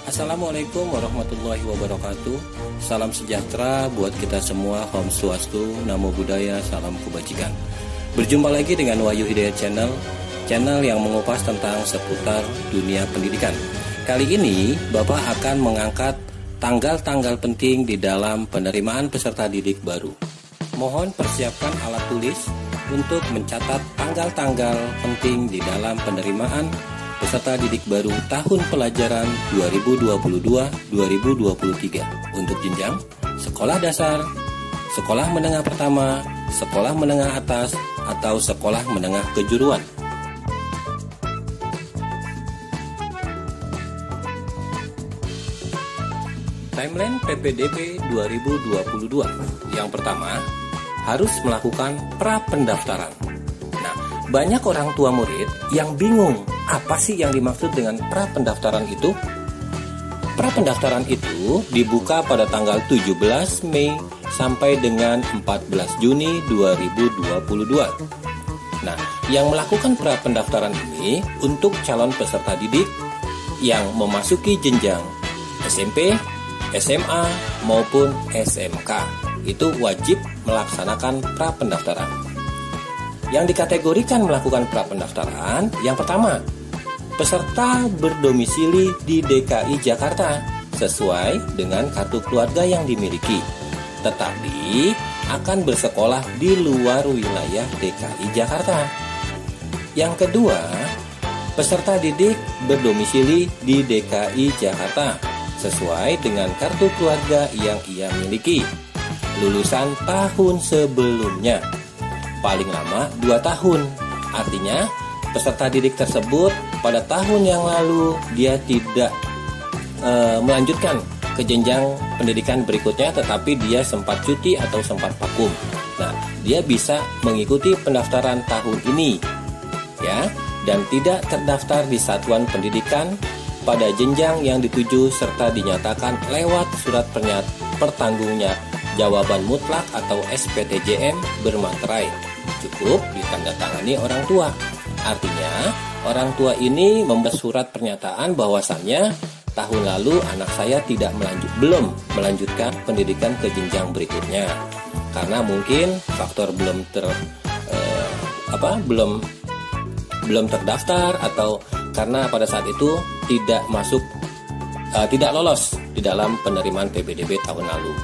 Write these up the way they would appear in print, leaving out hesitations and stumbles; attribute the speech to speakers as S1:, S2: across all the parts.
S1: Assalamualaikum warahmatullahi wabarakatuh. Salam sejahtera buat kita semua. Om Swastiastu, Namo Buddhaya, salam kebajikan. Berjumpa lagi dengan Wahyu Hidayat Channel yang mengupas tentang seputar dunia pendidikan. Kali ini Bapak akan mengangkat tanggal-tanggal penting di dalam penerimaan peserta didik baru. Mohon persiapkan alat tulis untuk mencatat tanggal-tanggal penting di dalam penerimaan peserta didik baru tahun pelajaran 2022-2023 untuk jenjang sekolah dasar, sekolah menengah pertama, sekolah menengah atas, atau sekolah menengah kejuruan. Timeline PPDB 2022. Yang pertama, harus melakukan pra-pendaftaran. Nah, banyak orang tua murid yang bingung apa sih yang dimaksud dengan pra-pendaftaran itu? Pra-pendaftaran itu dibuka pada tanggal 17 Mei sampai dengan 14 Juni 2022. Nah, yang melakukan pra-pendaftaran ini untuk calon peserta didik yang memasuki jenjang SMP, SMA, maupun SMK. Itu wajib melaksanakan pra-pendaftaran. Yang dikategorikan melakukan pra-pendaftaran, yang pertama, peserta berdomisili di DKI Jakarta sesuai dengan kartu keluarga yang dimiliki, tetapi akan bersekolah di luar wilayah DKI Jakarta. Yang kedua, peserta didik berdomisili di DKI Jakarta sesuai dengan kartu keluarga yang ia miliki, lulusan tahun sebelumnya, paling lama 2 tahun. Artinya, peserta didik tersebut pada tahun yang lalu dia tidak melanjutkan ke jenjang pendidikan berikutnya, tetapi dia sempat cuti atau sempat vakum. Nah, dia bisa mengikuti pendaftaran tahun ini, ya, dan tidak terdaftar di satuan pendidikan pada jenjang yang dituju serta dinyatakan lewat surat pertanggungan jawaban mutlak atau SPTJM bermaterai. Cukup ditandatangani orang tua. Artinya, orang tua ini membuat surat pernyataan bahwasannya tahun lalu anak saya belum melanjutkan pendidikan ke jenjang berikutnya karena mungkin faktor belum terdaftar, atau karena pada saat itu tidak lolos di dalam penerimaan PPDB tahun lalu.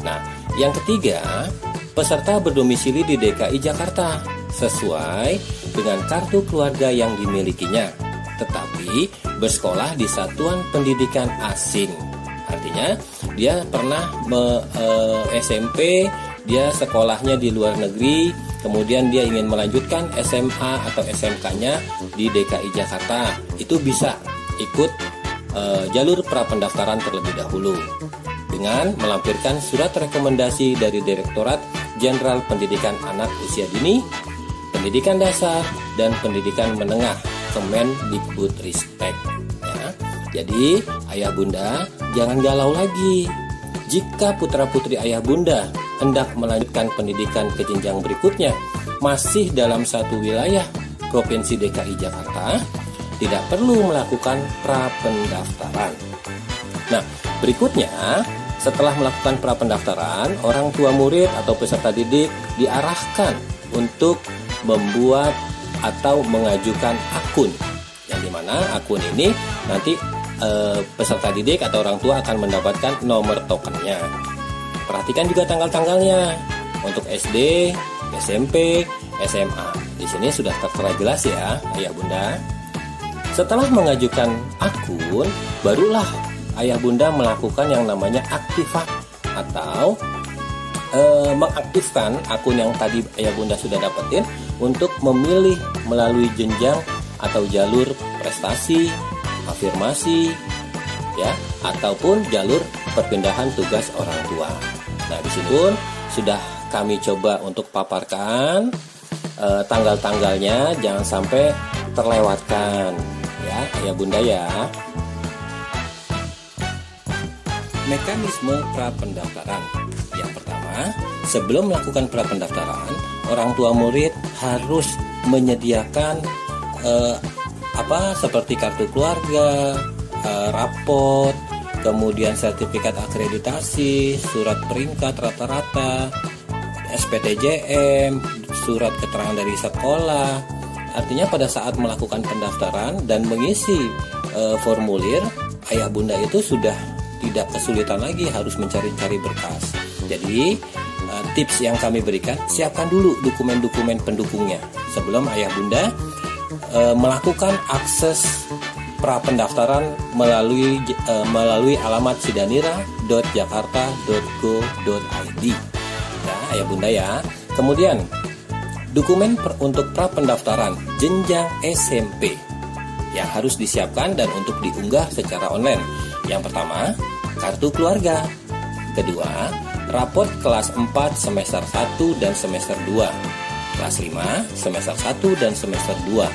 S1: Nah, yang ketiga, peserta berdomisili di DKI Jakarta sesuai dengan kartu keluarga yang dimilikinya, tetapi bersekolah di satuan pendidikan asing. Artinya, dia pernah SMP, dia sekolahnya di luar negeri, kemudian dia ingin melanjutkan SMA atau SMK-nya di DKI Jakarta. Itu bisa ikut jalur pra-pendaftaran terlebih dahulu dengan melampirkan surat rekomendasi dari Direktorat Jenderal Pendidikan Anak Usia Dini, Pendidikan Dasar, dan Pendidikan Menengah, Kemendikbudristek. Ya. Jadi, ayah bunda jangan galau lagi. Jika putra-putri ayah bunda hendak melanjutkan pendidikan ke jenjang berikutnya masih dalam satu wilayah Provinsi DKI Jakarta, tidak perlu melakukan pra-pendaftaran. Nah, berikutnya, setelah melakukan pra-pendaftaran, orang tua murid atau peserta didik diarahkan untuk membuat atau mengajukan akun, yang dimana akun ini nanti peserta didik atau orang tua akan mendapatkan nomor tokennya. Perhatikan juga tanggal-tanggalnya untuk SD, SMP, SMA. Di sini sudah tertera jelas ya, ayah bunda. Setelah mengajukan akun, barulah ayah bunda melakukan yang namanya aktifasi atau mengaktifkan akun yang tadi ayah bunda sudah dapetin untuk memilih melalui jenjang atau jalur prestasi, afirmasi, ya, ataupun jalur perpindahan tugas orang tua. Nah, di sini pun sudah kami coba untuk paparkan tanggal-tanggalnya, jangan sampai terlewatkan, ya, ayah bunda ya. Mekanisme pra-pendaftaran. Yang pertama, sebelum melakukan pra-pendaftaran, orang tua murid harus menyediakan seperti kartu keluarga, rapot, kemudian sertifikat akreditasi, surat peringkat rata-rata, SPTJM, surat keterangan dari sekolah. Artinya pada saat melakukan pendaftaran dan mengisi formulir, ayah bunda itu sudah tidak kesulitan lagi harus mencari-cari berkas. Jadi tips yang kami berikan, siapkan dulu dokumen-dokumen pendukungnya sebelum ayah bunda melakukan akses pra pendaftaran melalui alamat sidanira.jakarta.go.id. Nah, ayah bunda ya. Kemudian dokumen untuk pra pendaftaran jenjang SMP yang harus disiapkan dan untuk diunggah secara online. Yang pertama, kartu keluarga. Kedua, rapot kelas 4 semester 1 dan semester 2, kelas 5 semester 1 dan semester 2,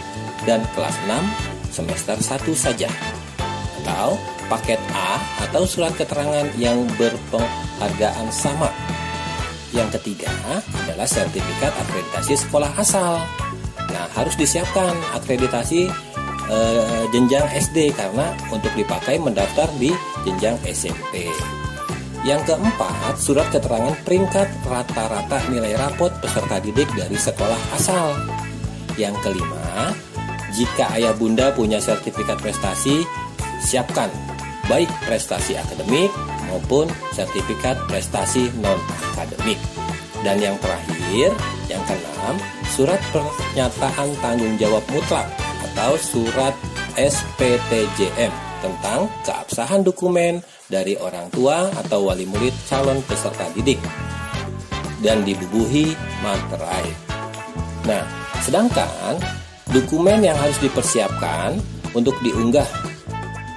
S1: dan kelas 6 semester 1 saja. Atau paket A atau surat keterangan yang berpenghargaan sama. Yang ketiga adalah sertifikat akreditasi sekolah asal. Nah, harus disiapkan akreditasi jenjang SD karena untuk dipakai mendaftar di jenjang SMP. Yang keempat, surat keterangan peringkat rata-rata nilai rapot peserta didik dari sekolah asal. Yang kelima, jika ayah bunda punya sertifikat prestasi, siapkan baik prestasi akademik maupun sertifikat prestasi non-akademik. Dan yang terakhir, yang keenam, surat pernyataan tanggung jawab mutlak atau surat SPTJM tentang keabsahan dokumen dari orang tua atau wali murid calon peserta didik dan dibubuhi materai. Nah, sedangkan dokumen yang harus dipersiapkan untuk diunggah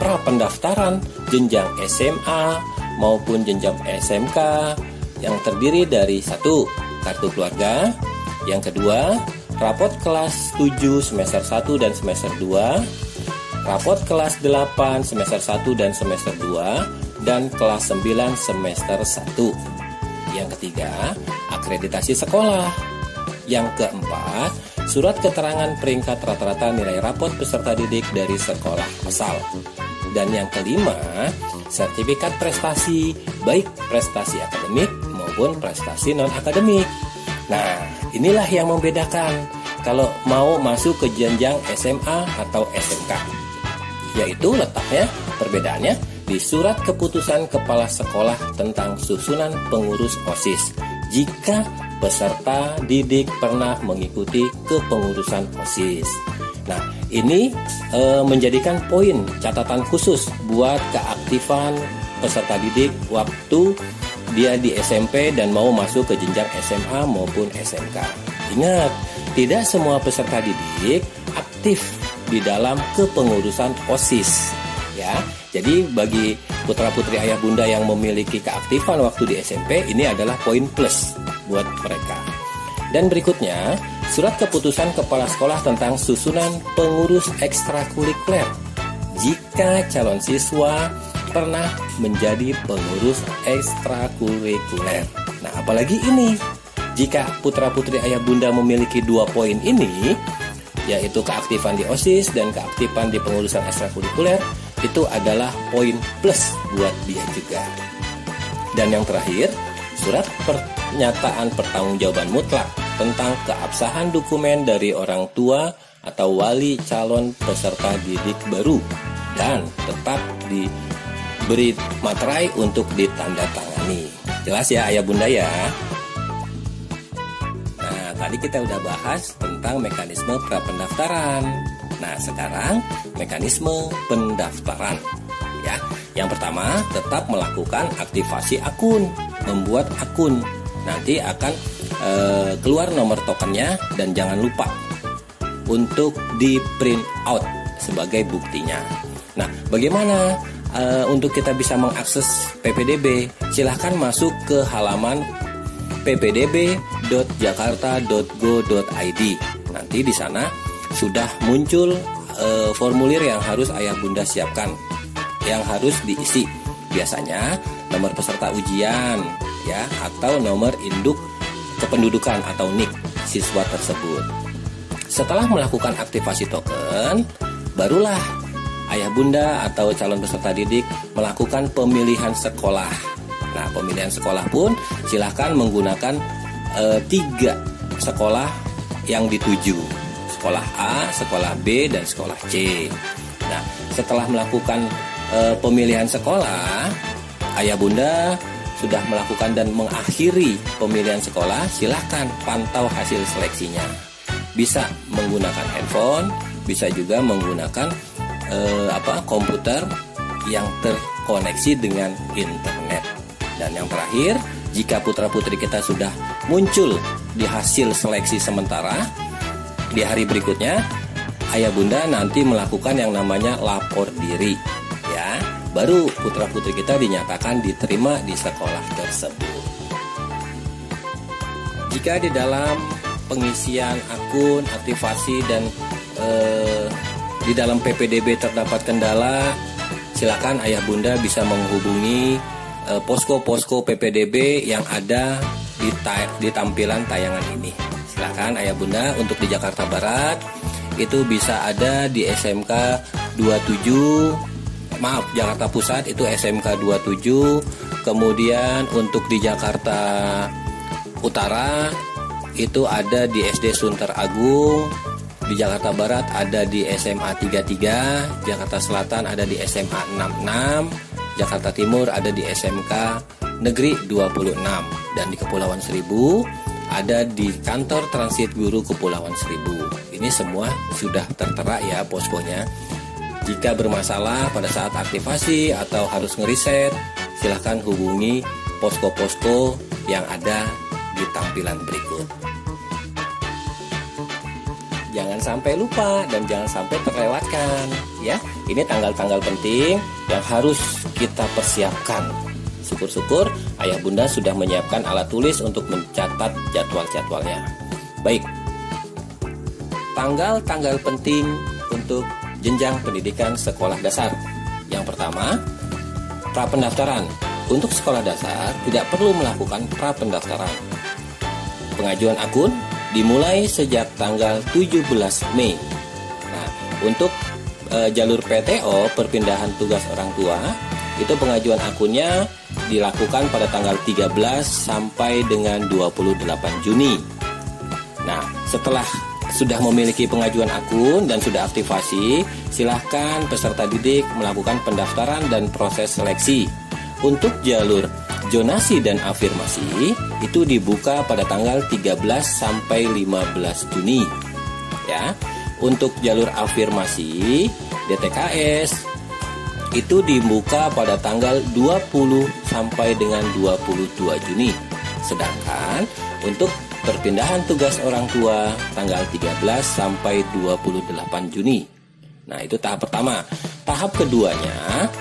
S1: pra pendaftaran jenjang SMA maupun jenjang SMK yang terdiri dari 1. Kartu keluarga, yang kedua rapot kelas 7 semester 1 dan semester 2, rapot kelas 8 semester 1 dan semester 2, dan kelas 9 semester 1. Yang ketiga, akreditasi sekolah. Yang keempat, surat keterangan peringkat rata-rata nilai rapot peserta didik dari sekolah asal. Dan yang kelima, sertifikat prestasi, baik prestasi akademik maupun prestasi non-akademik. Nah, inilah yang membedakan kalau mau masuk ke jenjang SMA atau SMK. Yaitu letaknya, perbedaannya di surat keputusan kepala sekolah tentang susunan pengurus OSIS jika peserta didik pernah mengikuti kepengurusan OSIS. Nah, ini menjadikan poin catatan khusus buat keaktifan peserta didik waktu dia di SMP dan mau masuk ke jenjang SMA maupun SMK. Ingat, tidak semua peserta didik aktif di dalam kepengurusan OSIS, ya. Jadi bagi putra-putri ayah bunda yang memiliki keaktifan waktu di SMP, ini adalah poin plus buat mereka. Dan berikutnya, surat keputusan kepala sekolah tentang susunan pengurus ekstrakurikuler jika calon siswa pernah menjadi pengurus ekstrakurikuler. Nah, apalagi ini jika putra-putri ayah bunda memiliki 2 poin ini, yaitu keaktifan di OSIS dan keaktifan di pengurusan ekstrakurikuler, itu adalah poin plus buat dia juga. Dan yang terakhir, surat pernyataan pertanggungjawaban mutlak tentang keabsahan dokumen dari orang tua atau wali calon peserta didik baru dan tetap diberi materai untuk ditandatangani. Jelas ya ayah bunda ya? Tadi kita udah bahas tentang mekanisme pra-pendaftaran. Nah, sekarang mekanisme pendaftaran. Ya, yang pertama tetap melakukan aktivasi akun, membuat akun. Nanti akan keluar nomor tokennya dan jangan lupa untuk di print out sebagai buktinya. Nah, bagaimana untuk kita bisa mengakses PPDB? Silahkan masuk ke halaman ppdb.jakarta.go.id. Nanti di sana sudah muncul formulir yang harus ayah bunda siapkan, yang harus diisi. Biasanya nomor peserta ujian, ya, atau nomor induk kependudukan atau NIK siswa tersebut. Setelah melakukan aktivasi token, barulah ayah bunda atau calon peserta didik melakukan pemilihan sekolah. Nah, pemilihan sekolah pun silahkan menggunakan 3 sekolah yang dituju. Sekolah A, sekolah B, dan sekolah C. Nah, setelah melakukan pemilihan sekolah, ayah bunda sudah melakukan dan mengakhiri pemilihan sekolah, silahkan pantau hasil seleksinya. Bisa menggunakan handphone, bisa juga menggunakan komputer yang terkoneksi dengan internet. Dan yang terakhir, jika putra-putri kita sudah muncul di hasil seleksi sementara, di hari berikutnya ayah bunda nanti melakukan yang namanya lapor diri, ya. Baru putra-putri kita dinyatakan diterima di sekolah tersebut. Jika di dalam pengisian akun, aktivasi, dan di dalam PPDB terdapat kendala, silakan ayah bunda bisa menghubungi posko-posko PPDB yang ada di tampilan tayangan ini. Silakan ayah bunda. Untuk di Jakarta Barat itu bisa ada di SMK 27, Jakarta Pusat itu SMK 27. Kemudian untuk di Jakarta Utara itu ada di SD Sunter Agung. Di Jakarta Barat ada di SMA 33, Jakarta Selatan ada di SMA 66, Jakarta Timur ada di SMK Negeri 26, dan di Kepulauan Seribu ada di kantor Transit Guru Kepulauan Seribu. Ini semua sudah tertera ya poskonya. Jika bermasalah pada saat aktivasi atau harus ngeriset, silahkan hubungi posko-posko yang ada di tampilan berikut. Jangan sampai lupa dan jangan sampai terlewatkan, ya. Ini tanggal-tanggal penting yang harus kita persiapkan. Syukur-syukur ayah bunda sudah menyiapkan alat tulis untuk mencatat jadwal-jadwalnya. Baik, tanggal-tanggal penting untuk jenjang pendidikan sekolah dasar. Yang pertama, prapendaftaran. Untuk sekolah dasar tidak perlu melakukan prapendaftaran. Pengajuan akun dimulai sejak tanggal 17 Mei. Nah, untuk jalur PTO, perpindahan tugas orang tua, itu pengajuan akunnya dilakukan pada tanggal 13 sampai dengan 28 Juni. Nah, setelah sudah memiliki pengajuan akun dan sudah aktivasi, silahkan peserta didik melakukan pendaftaran dan proses seleksi. Untuk jalur zonasi dan afirmasi itu dibuka pada tanggal 13 sampai 15 Juni. Ya. Untuk jalur afirmasi DTKS itu dibuka pada tanggal 20 sampai dengan 22 Juni. Sedangkan untuk perpindahan tugas orang tua tanggal 13 sampai 28 Juni. Nah, itu tahap pertama. Tahap keduanya,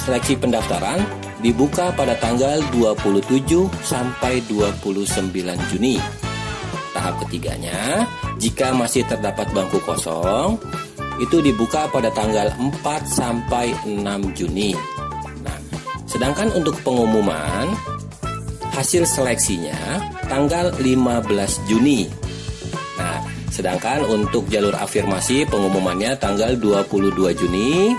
S1: seleksi pendaftaran dibuka pada tanggal 27 sampai 29 Juni. Tahap ketiganya, jika masih terdapat bangku kosong, itu dibuka pada tanggal 4 sampai 6 Juni. Nah, sedangkan untuk pengumuman hasil seleksinya tanggal 15 Juni. Nah, sedangkan untuk jalur afirmasi pengumumannya tanggal 22 Juni,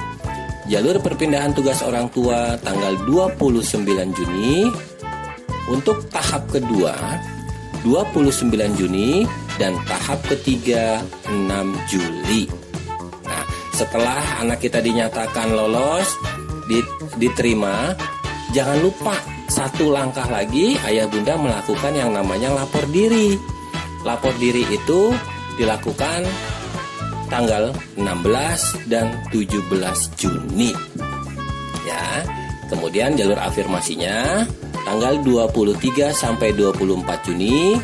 S1: jalur perpindahan tugas orang tua tanggal 29 Juni, untuk tahap kedua 29 Juni, dan tahap ketiga 6 Juli. Nah, setelah anak kita dinyatakan lolos, diterima, jangan lupa satu langkah lagi ayah bunda melakukan yang namanya lapor diri. Lapor diri itu dilakukan tanggal 16 dan 17 Juni. Ya. Kemudian jalur afirmasinya tanggal 23 sampai 24 Juni,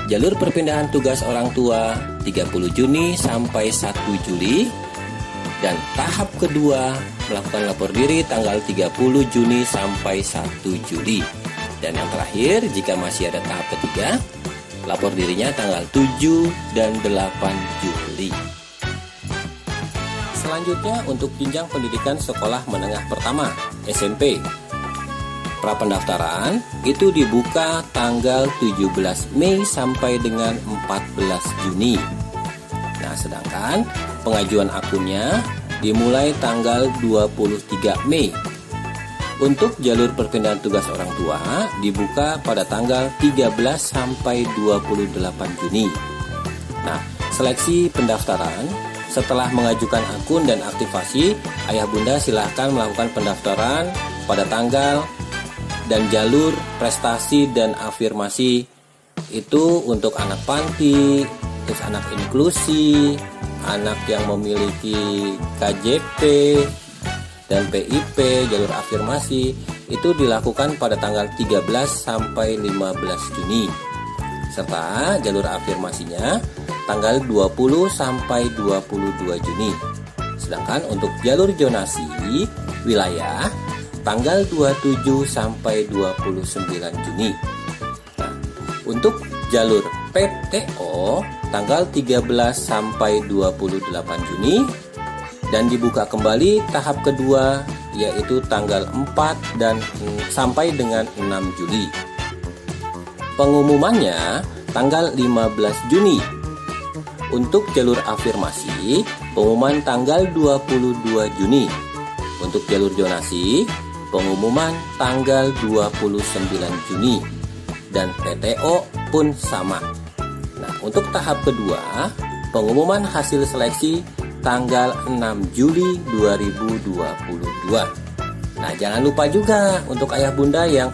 S1: jalur perpindahan tugas orang tua 30 Juni sampai 1 Juli, dan tahap kedua melakukan lapor diri tanggal 30 Juni sampai 1 Juli. Dan yang terakhir, jika masih ada tahap ketiga, lapor dirinya tanggal 7 dan 8 Juli. Selanjutnya untuk jenjang pendidikan sekolah menengah pertama SMP. Prapendaftaran itu dibuka tanggal 17 Mei sampai dengan 14 Juni. Nah, sedangkan pengajuan akunnya dimulai tanggal 23 Mei. Untuk jalur perpindahan tugas orang tua dibuka pada tanggal 13 sampai 28 Juni. Nah, seleksi pendaftaran setelah mengajukan akun dan aktivasi, ayah bunda silahkan melakukan pendaftaran pada tanggal dan jalur prestasi dan afirmasi itu untuk anak panti, terus anak inklusi, anak yang memiliki KJP dan PIP, jalur afirmasi itu dilakukan pada tanggal 13 sampai 15 Juni. Serta jalur afirmasinya tanggal 20 sampai 22 Juni. Sedangkan untuk jalur zonasi wilayah tanggal 27 sampai 29 Juni. Nah, untuk jalur PTO tanggal 13 sampai 28 Juni dan dibuka kembali tahap kedua yaitu tanggal 4 dan sampai dengan 6 Juli. Pengumumannya tanggal 15 Juni. Untuk jalur afirmasi, pengumuman tanggal 22 Juni. Untuk jalur zonasi, pengumuman tanggal 29 Juni. Dan PTO pun sama. Nah, untuk tahap kedua, pengumuman hasil seleksi tanggal 6 Juli 2022. Nah, jangan lupa juga untuk ayah bunda yang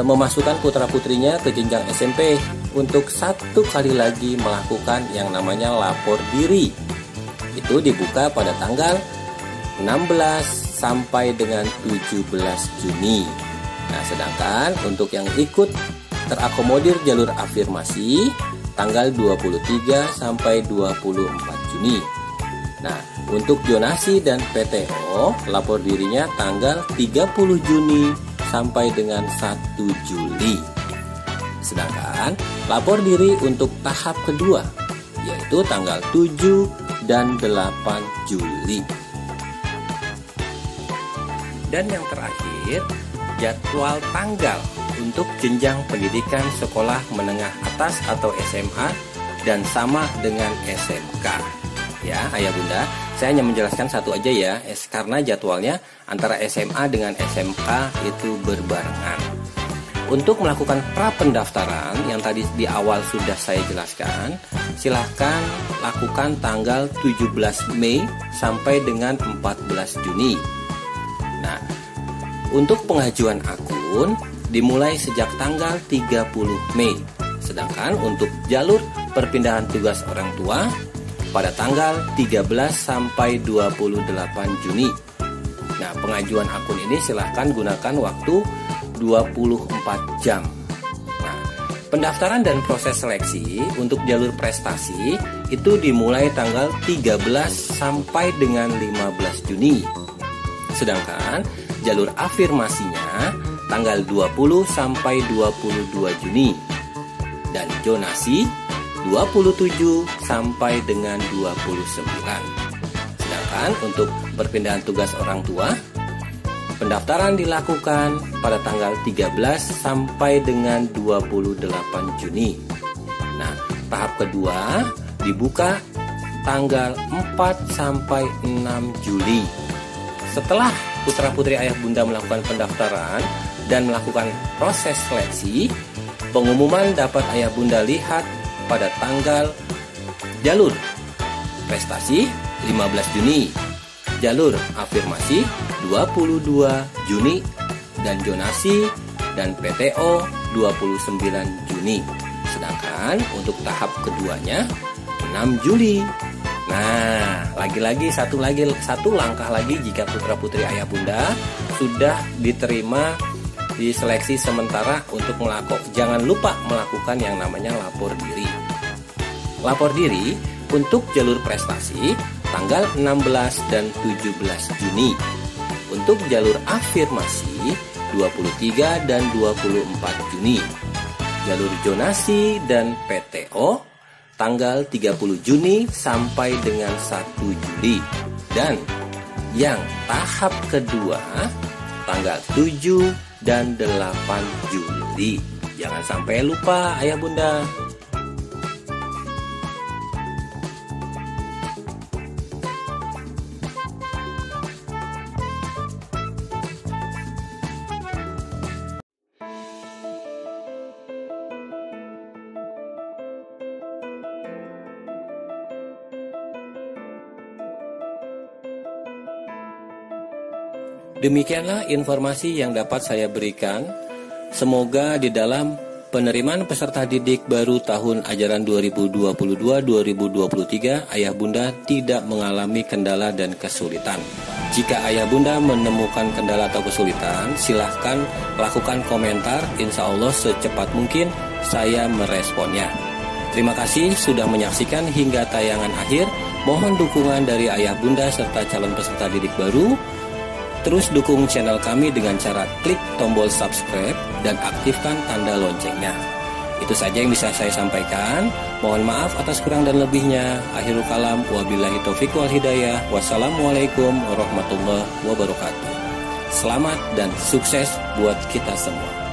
S1: memasukkan putra-putrinya ke jenjang SMP untuk satu kali lagi melakukan yang namanya lapor diri. Itu dibuka pada tanggal 16 sampai dengan 17 Juni. Nah, sedangkan untuk yang ikut terakomodir jalur afirmasi tanggal 23 sampai 24 Juni. Nah, untuk zonasi dan PTO, lapor dirinya tanggal 30 Juni sampai dengan 1 Juli. Sedangkan lapor diri untuk tahap kedua, yaitu tanggal 7 dan 8 Juli. Dan yang terakhir, jadwal tanggal untuk jenjang pendidikan sekolah menengah atas atau SMA dan sama dengan SMK. Ya, ayah bunda, saya hanya menjelaskan satu aja ya, karena jadwalnya antara SMA dengan SMK itu berbarengan. Untuk melakukan pra-pendaftaran yang tadi di awal sudah saya jelaskan, silahkan lakukan tanggal 17 Mei sampai dengan 14 Juni. Nah, untuk pengajuan akun dimulai sejak tanggal 30 Mei. Sedangkan untuk jalur perpindahan tugas orang tua pada tanggal 13 sampai 28 Juni. Nah, pengajuan akun ini silahkan gunakan waktu 24 jam. Nah, pendaftaran dan proses seleksi untuk jalur prestasi itu dimulai tanggal 13 sampai dengan 15 Juni. Sedangkan jalur afirmasinya tanggal 20 sampai 22 Juni. Dan zonasi 27 sampai dengan 29. Sedangkan untuk perpindahan tugas orang tua, pendaftaran dilakukan pada tanggal 13 sampai dengan 28 Juni. Nah, tahap kedua dibuka tanggal 4 sampai 6 Juli. Setelah putra-putri ayah bunda melakukan pendaftaran dan melakukan proses seleksi, pengumuman dapat ayah bunda lihat pada tanggal jalur prestasi 15 Juni, jalur afirmasi 22 Juni, dan zonasi dan PTO 29 Juni. Sedangkan untuk tahap keduanya 6 Juli. Nah, lagi-lagi satu langkah lagi jika putra-putri ayah bunda sudah diterima di seleksi sementara untuk jangan lupa melakukan yang namanya lapor diri. Lapor diri untuk jalur prestasi tanggal 16 dan 17 Juni. Untuk jalur afirmasi 23 dan 24 Juni. Jalur zonasi dan PTO tanggal 30 Juni sampai dengan 1 Juli. Dan yang tahap kedua tanggal 7 dan 8 Juli. Jangan sampai lupa ayah bunda. Demikianlah informasi yang dapat saya berikan. Semoga di dalam penerimaan peserta didik baru tahun ajaran 2022-2023, ayah bunda tidak mengalami kendala dan kesulitan. Jika ayah bunda menemukan kendala atau kesulitan, silahkan lakukan komentar. Insya Allah secepat mungkin saya meresponnya. Terima kasih sudah menyaksikan hingga tayangan akhir. Mohon dukungan dari ayah bunda serta calon peserta didik baru. Terus dukung channel kami dengan cara klik tombol subscribe dan aktifkan tanda loncengnya. Itu saja yang bisa saya sampaikan. Mohon maaf atas kurang dan lebihnya. Akhirul kalam, wabillahi taufiq wal hidayah. Wassalamualaikum warahmatullahi wabarakatuh. Selamat dan sukses buat kita semua.